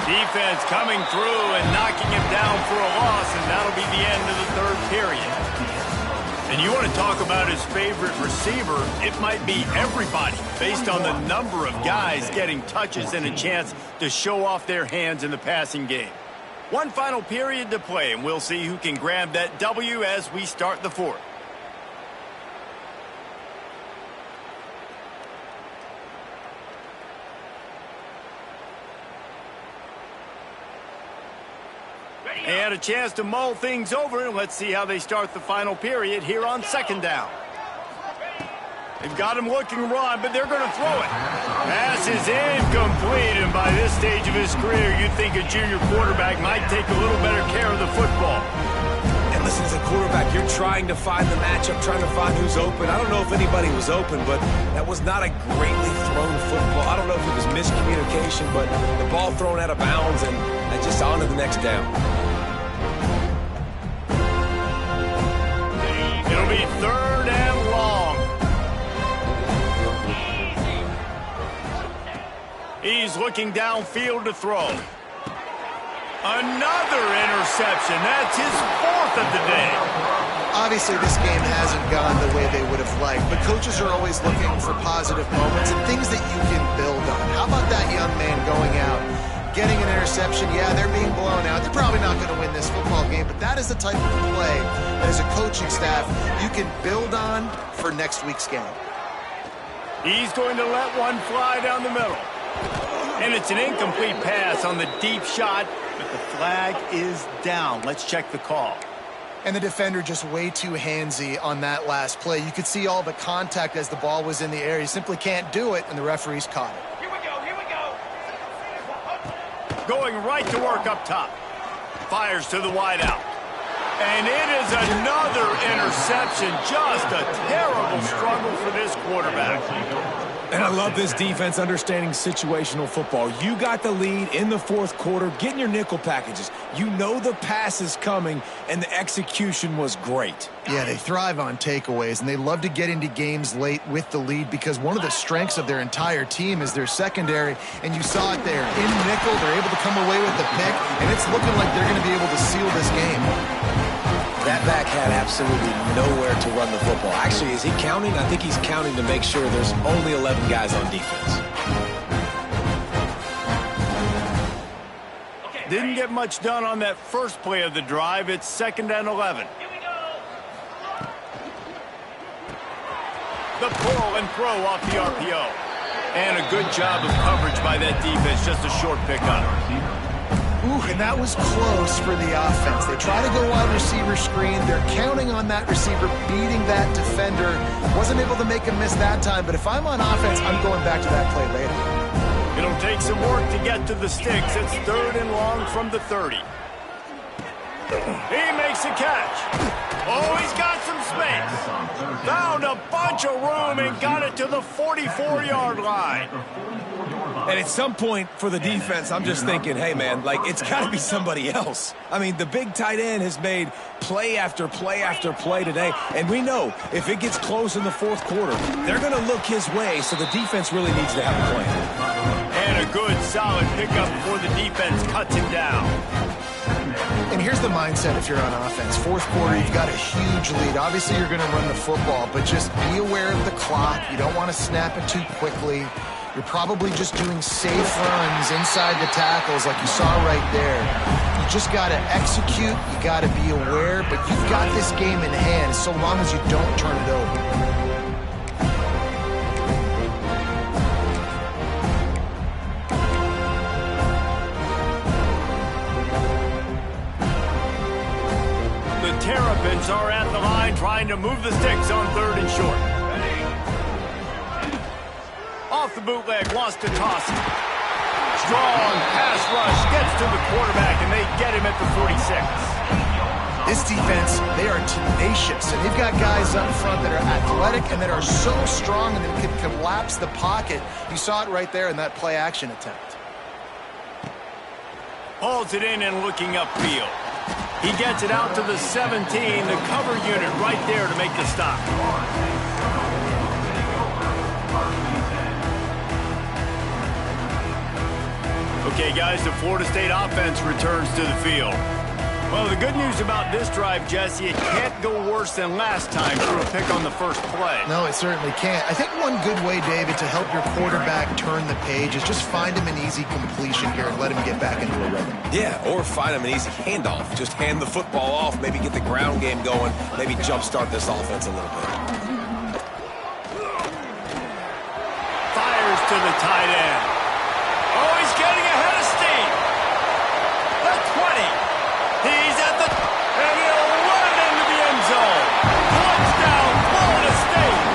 S1: Defense coming through and knocking him down for a loss, and that'll be the end of the third period. And you want to talk about his favorite receiver, it might be everybody, based on the number of guys getting touches and a chance to show off their hands in the passing game. One final period to play, and we'll see who can grab that W as we start the fourth. And a chance to mull things over, and let's see how they start the final period here on second down. They've got him looking run, but they're going to throw it. Pass is incomplete, and by this stage of his career, you'd think a junior quarterback might take a little better care of the football.
S3: And listen, as a quarterback, you're trying to find the matchup, trying to find who's open. I don't know if anybody was open, but that was not a greatly thrown football. I don't know if it was miscommunication, but the ball thrown out of bounds and just on to the next down.
S1: It'll be third and long. He's looking downfield to throw. Another interception. That's his 4th of the day.
S2: Obviously, this game hasn't gone the way they would have liked, but coaches are always looking for positive moments and things that you can build on. How about that young man going out, getting an interception? Yeah, they're being blown out. They're probably not going to win this football game, but that is the type of play that as a coaching staff you can build on for next week's game.
S1: He's going to let one fly down the middle. And it's an incomplete pass on the deep shot, but the flag is down. Let's check the call.
S2: And the defender just way too handsy on that last play. You could see all the contact as the ball was in the air. He simply can't do it, and the referee's caught it.
S4: Here we go, here we go.
S1: Going right to work up top. Fires to the wideout. And it is another interception. Just a terrible struggle for this quarterback.
S3: And I love this defense understanding situational football. You got the lead in the 4th quarter, getting your nickel packages. You know the pass is coming, and the execution was great.
S2: Yeah, they thrive on takeaways, and they love to get into games late with the lead because one of the strengths of their entire team is their secondary, and you saw it there. In nickel, they're able to come away with the pick, and it's looking like they're going to be able to seal this game.
S3: That back had absolutely nowhere to run the football. Actually, is he counting? I think he's counting to make sure there's only 11 guys on defense.
S1: Didn't get much done on that first play of the drive. It's 2nd and 11. The pull and throw off the RPO. And a good job of coverage by that defense. Just a short pickup.
S2: Ooh, and that was close for the offense. They try to go wide receiver screen. They're counting on that receiver beating that defender. Wasn't able to make a miss that time, but if I'm on offense, I'm going back to that play later.
S1: It'll take some work to get to the sticks. It's 3rd and long from the 30. He makes a catch. Oh, he's got some space. Found a bunch of room and got it to the 44-yard line.
S3: And at some point for the defense, I'm just thinking, hey, man, like, it's got to be somebody else. I mean, the big tight end has made play after play after play today. And we know if it gets close in the 4th quarter, they're going to look his way, so the defense really needs to have a plan.
S1: And a good, solid pickup before the defense cuts him down.
S2: And here's the mindset if you're on offense. 4th quarter, you've got a huge lead. Obviously, you're going to run the football, but just be aware of the clock. You don't want to snap it too quickly. You're probably just doing safe runs inside the tackles like you saw right there. You just got to execute. You got to be aware, but you've got this game in hand so long as you don't turn it over.
S1: The Terrapins are at the line trying to move the sticks on 3rd and short. Off the bootleg, wants to toss it. Strong pass rush, gets to the quarterback, and they get him at the 46.
S2: This defense, they are tenacious, and they've got guys up front that are athletic and that are so strong and that can collapse the pocket. You saw it right there in that play-action attempt.
S1: Hauls it in and looking upfield. He gets it out to the 17, the cover unit right there to make the stop. Okay, guys, the Florida State offense returns to the field. Well, the good news about this drive, Jesse, it can't go worse than last time through a pick on the first play.
S2: No, it certainly can't. I think one good way, David, to help your quarterback turn the page is just find him an easy completion here and let him get back into a rhythm.
S3: Yeah, or find him an easy handoff. Just hand the football off, maybe get the ground game going, maybe jumpstart this offense a little bit.
S1: Fires to the tight end. Oh, he's getting ahead of steam. The 20. He's at the, and he'll run into the end zone. Touchdown, Florida State.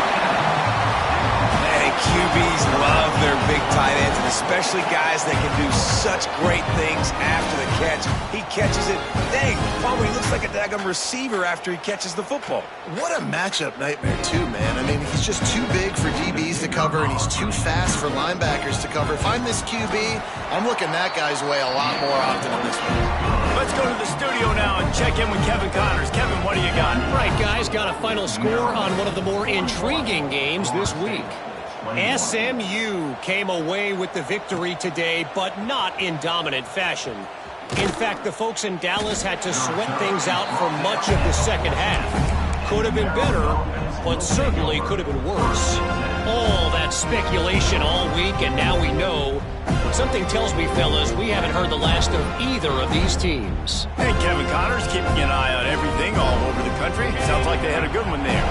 S3: Man, QBs love their big tight ends, and especially guys that can do such great things after the catch. He catches it. Dang, Palmer, he looks like a daggum receiver after he catches the football.
S2: What a matchup nightmare, too, man. I mean, he's just too big for DBs to cover, and he's too fast for linebackers to cover. If I'm this QB, I'm looking that guy's way a lot more often on this one.
S1: Let's go to the studio now and check in with Kevin Connors. Kevin, what do you got?
S5: Right, guys, got a final score on one of the more intriguing games this week. SMU came away with the victory today, but not in dominant fashion. In fact, the folks in Dallas had to sweat things out for much of the second half. Could have been better, but certainly could have been worse. All that speculation all week, and now we know. Something tells me, fellas, we haven't heard the last of either of these teams.
S1: Hey, Kevin Connors keeping an eye on everything all over the country. Sounds like they had a good one there.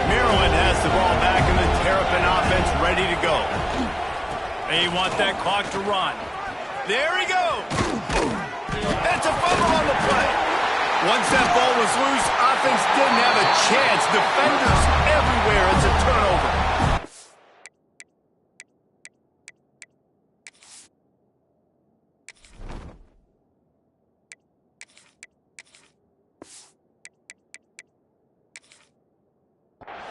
S1: Maryland has the ball back and the Terrapin offense ready to go. They want that clock to run. There he goes. That's a fumble on the play. Once that ball was loose, offense didn't have a chance. Defenders everywhere. It's a turnover.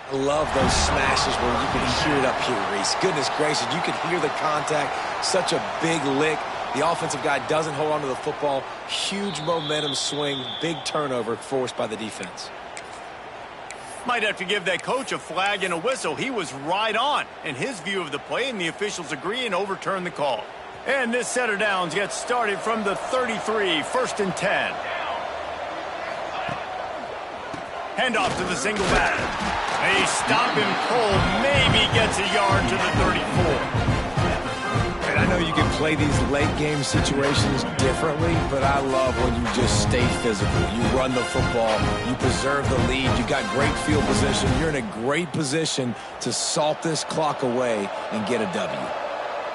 S3: I love those smashes where you can hear it up here, Reese. Goodness gracious, you can hear the contact. Such a big lick. The offensive guy doesn't hold on to the football. Huge momentum swing. Big turnover forced by the defense.
S1: Might have to give that coach a flag and a whistle. He was right on in his view of the play, and the officials agree and overturn the call. And this set of downs gets started from the 33, 1st and 10. Handoff to the single back. They stop him cold, maybe gets a yard to the 34.
S3: And I know you can play these late game situations differently, but I love when you just stay physical. You run the football, you preserve the lead, you got great field position. You're in a great position to salt this clock away and get a W.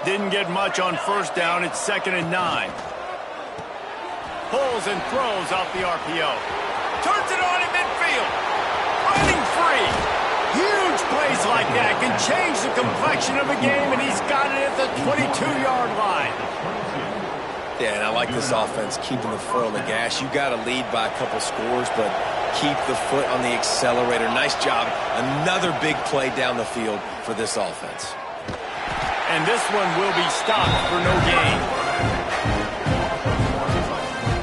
S1: Didn't get much on 1st down. It's 2nd and 9. pulls and throws off the RPO. Turns it on in midfield. Running free. Huge plays like that can change the complexion of a game, and he's got it at the 22-yard line.
S3: Yeah, and I like this offense keeping the foot on the gas. You got to lead by a couple scores, but keep the foot on the accelerator. Nice job. Another big play down the field for this offense.
S1: And this one will be stopped for no gain.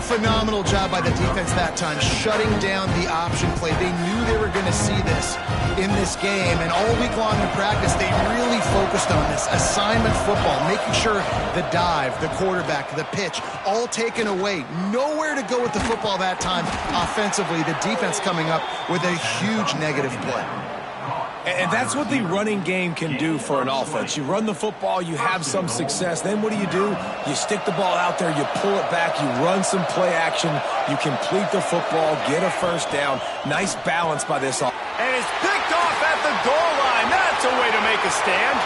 S2: Phenomenal job by the defense that time, shutting down the option play. They knew they were going to see this in this game, and all week long in practice, they really focused on this assignment football, making sure the dive, the quarterback, the pitch, all taken away. Nowhere to go with the football that time offensively. The defense coming up with a huge negative play.
S3: And that's what the running game can do for an offense. You run the football, you have some success. Then what do? You stick the ball out there, you pull it back, you run some play action, you complete the football, get a first down. Nice balance by this offense.
S1: And it's picked off at the goal line. That's a way to make a stand.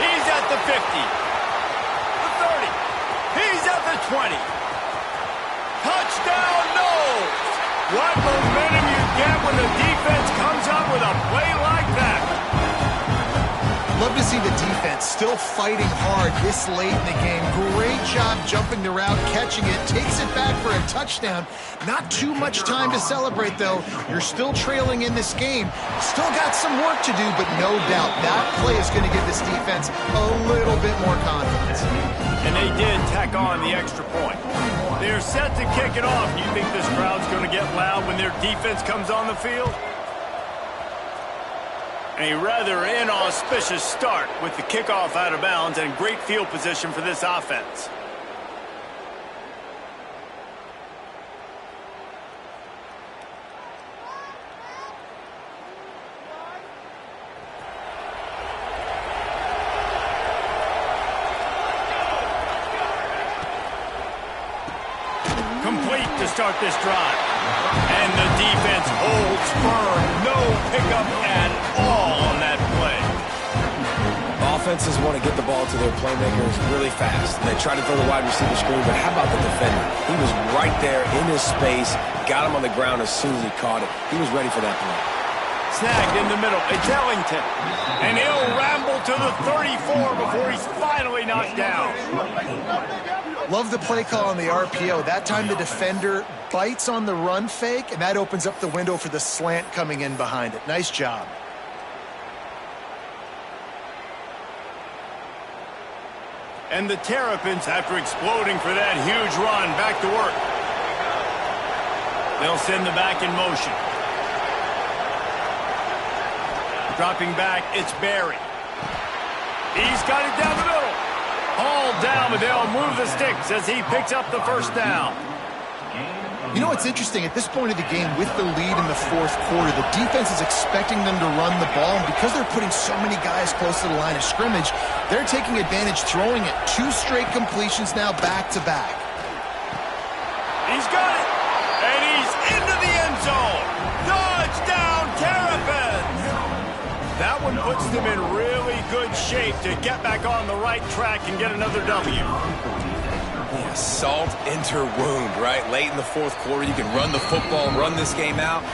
S1: He's at the 50, the 30. He's at the 20. Touchdown, no! What momentum you get when the defense comes up with a play like that.
S2: Love to see the defense still fighting hard this late in the game. Great job jumping the route, catching it, takes it back for a touchdown. Not too much time to celebrate, though. You're still trailing in this game. Still got some work to do, but no doubt that play is going to give this defense a little bit more confidence.
S1: And they did tack on the extra point. They're set to kick it off. Do you think this crowd's going to get loud when their defense comes on the field? A rather inauspicious start with the kickoff out of bounds and great field position for this offense. Complete to start this drive. And the defense holds firm. No pickup at all on that play.
S3: Offenses want to get the ball to their playmakers really fast. And they try to throw the wide receiver screen, but how about the defender? He was right there in his space, got him on the ground as soon as he caught it. He was ready for that play.
S1: Snagged in the middle. It's Ellington. And he'll ramble to the 34 before he's finally knocked down.
S2: Love the play call on the RPO. That time the defender bites on the run fake, and that opens up the window for the slant coming in behind it. Nice job.
S1: And the Terrapins, after exploding for that huge run, back to work. They'll send the back in motion. Dropping back, it's Barry. He's got it down the middle. Hauled down, but they'll move the sticks as he picks up the first down.
S2: You know what's interesting? At this point of the game, with the lead in the fourth quarter, the defense is expecting them to run the ball, and because they're putting so many guys close to the line of scrimmage, they're taking advantage, throwing it. 2 straight completions now back-to-back.
S1: He's got it, and he's into the end zone. Touchdown, Terrapins! That one puts them in really good shape to get back on the right track and get another W.
S3: Yeah, salt into wound, right? Late in the fourth quarter, you can run the football, run this game out.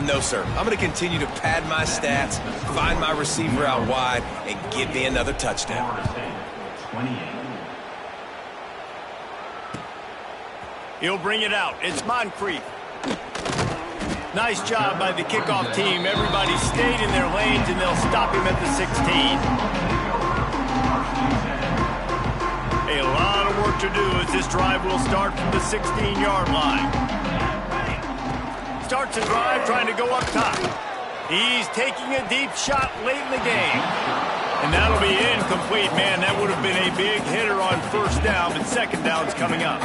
S3: No, sir. I'm going to continue to pad my stats, find my receiver out wide, and give me another touchdown.
S1: He'll bring it out. It's Moncrief. Nice job by the kickoff team. Everybody stayed in their lanes, and they'll stop him at the 16. A lot of work to do as this drive will start from the 16-yard line. Starts a drive trying to go up top. He's taking a deep shot late in the game. And that'll be incomplete. Man, that would have been a big hitter on first down, but second down's coming up.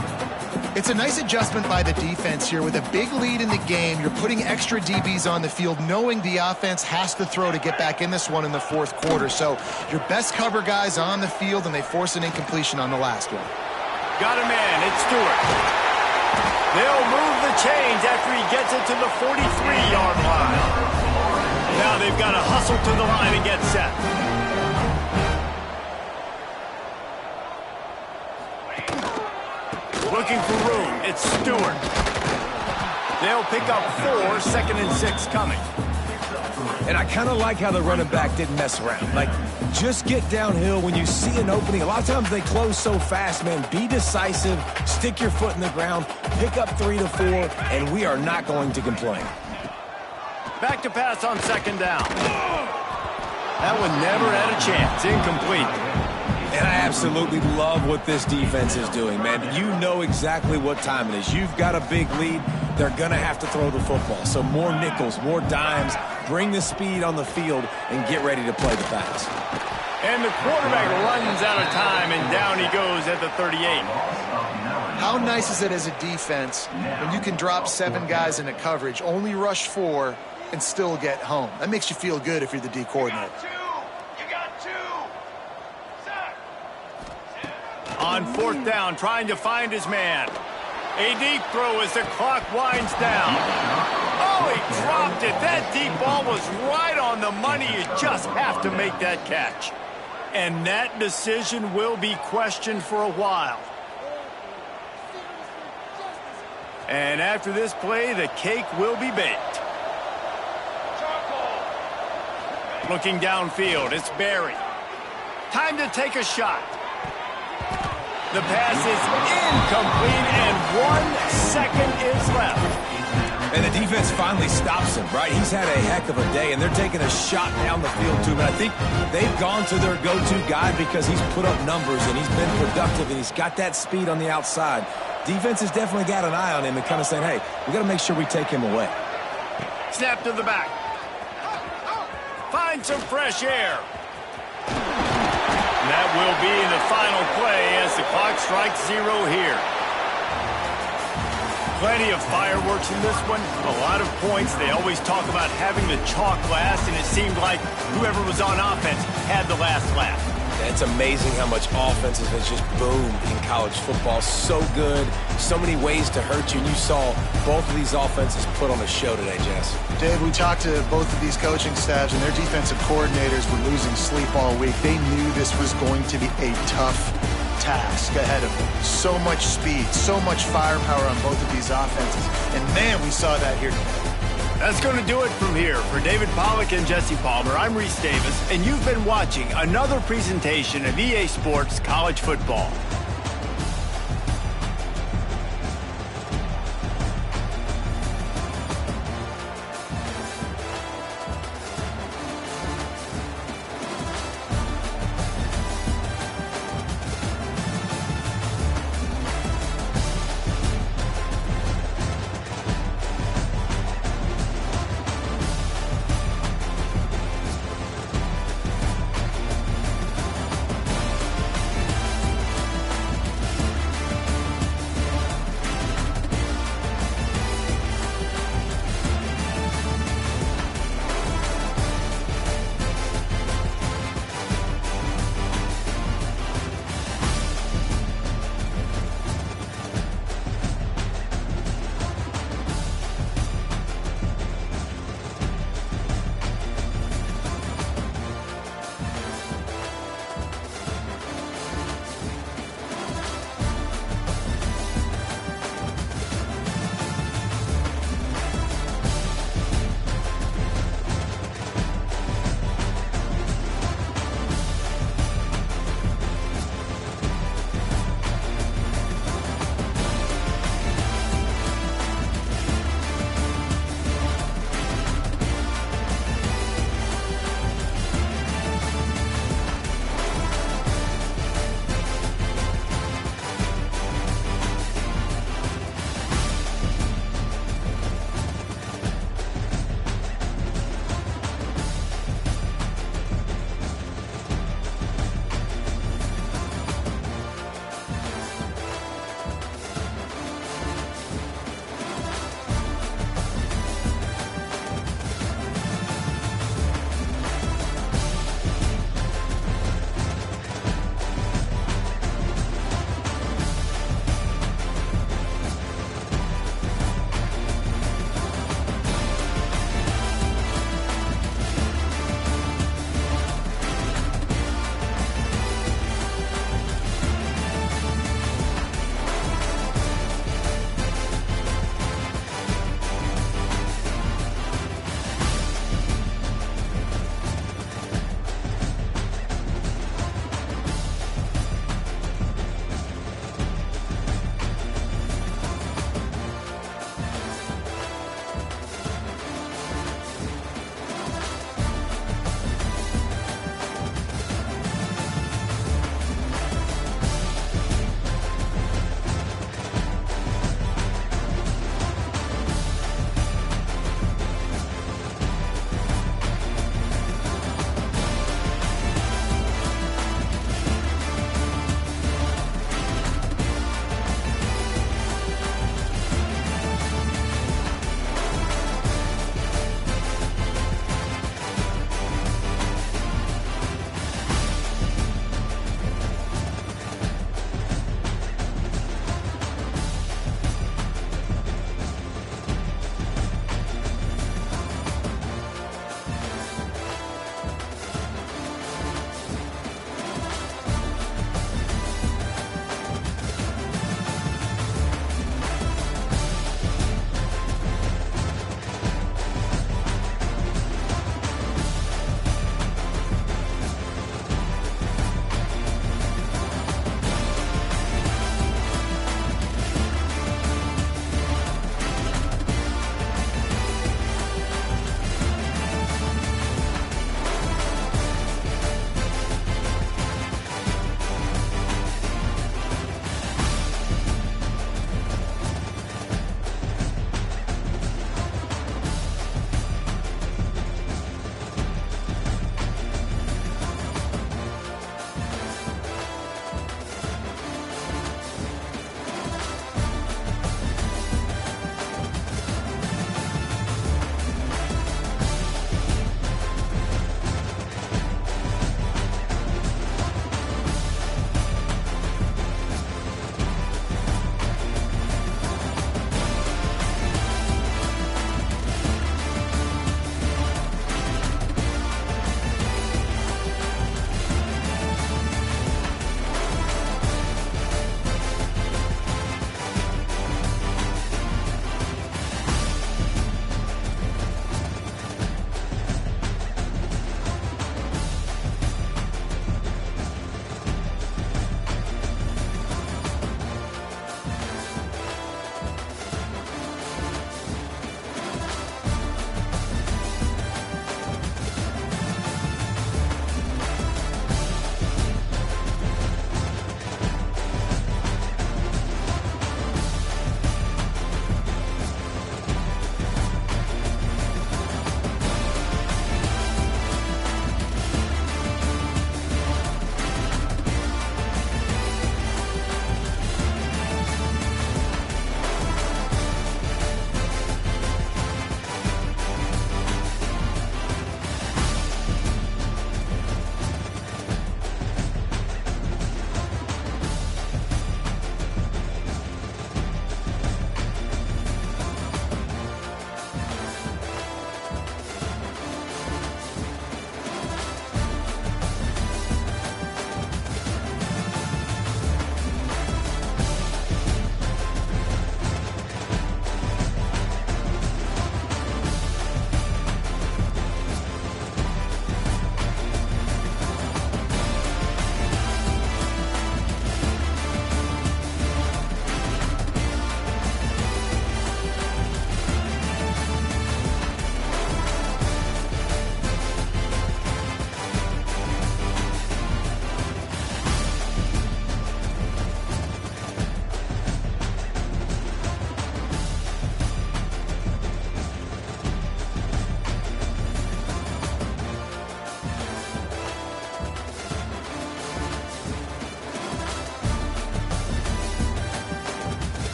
S2: It's a nice adjustment by the defense here. With a big lead in the game, you're putting extra DBs on the field, knowing the offense has to throw to get back in this one in the fourth quarter. So your best cover guys on the field, and they force an incompletion on the last one.
S1: Got a man. It's Stewart. They'll move the chains after he gets it to the 43-yard line. Now they've got to hustle to the line and get set. It's Stewart. They'll pick up 4, 2nd and 6 coming.
S3: And I kind of like how the running back didn't mess around. Like, just get downhill when you see an opening. A lot of times they close so fast, man. Be decisive, stick your foot in the ground, pick up 3 to 4, and we are not going to complain.
S1: Back to pass on 2nd down. That one never had a chance. Incomplete.
S3: And I absolutely love what this defense is doing, man. You know exactly what time it is. You've got a big lead. They're going to have to throw the football. So more nickels, more dimes, bring the speed on the field, and get ready to play the pass.
S1: And the quarterback runs out of time, and down he goes at the 38.
S2: How nice is it as a defense when you can drop 7 guys into coverage, only rush 4, and still get home? That makes you feel good if you're the D coordinator.
S1: On 4th down, trying to find his man. A deep throw as the clock winds down. Oh, he dropped it. That deep ball was right on the money. You just have to make that catch. And that decision will be questioned for a while. And after this play, the cake will be baked. Looking downfield, it's Barry. Time to take a shot. The pass is incomplete, and 1 second is left.
S3: And the defense finally stops him, right? He's had a heck of a day, and they're taking a shot down the field to him. And I think they've gone to their go-to guy because he's put up numbers, and he's been productive, and he's got that speed on the outside. Defense has definitely got an eye on him and kind of saying, hey, we got to make sure we take him away.
S1: Snap to the back. Find some fresh air. That will be the final play as the clock strikes 0 here. Plenty of fireworks in this one. A lot of points. They always talk about having the chalk last, and it seemed like whoever was on offense had the last laugh.
S3: It's amazing how much offense has just boomed in college football. So good. So many ways to hurt you. And you saw both of these offenses put on a show today, Jess.
S2: Dave, we talked to both of these coaching staffs, and their defensive coordinators were losing sleep all week. They knew this was going to be a tough task ahead of them. So much speed, so much firepower on both of these offenses. And, man, we saw that here today.
S1: That's going to do it from here. For David Pollack and Jesse Palmer, I'm Reese Davis, and you've been watching another presentation of EA Sports College Football.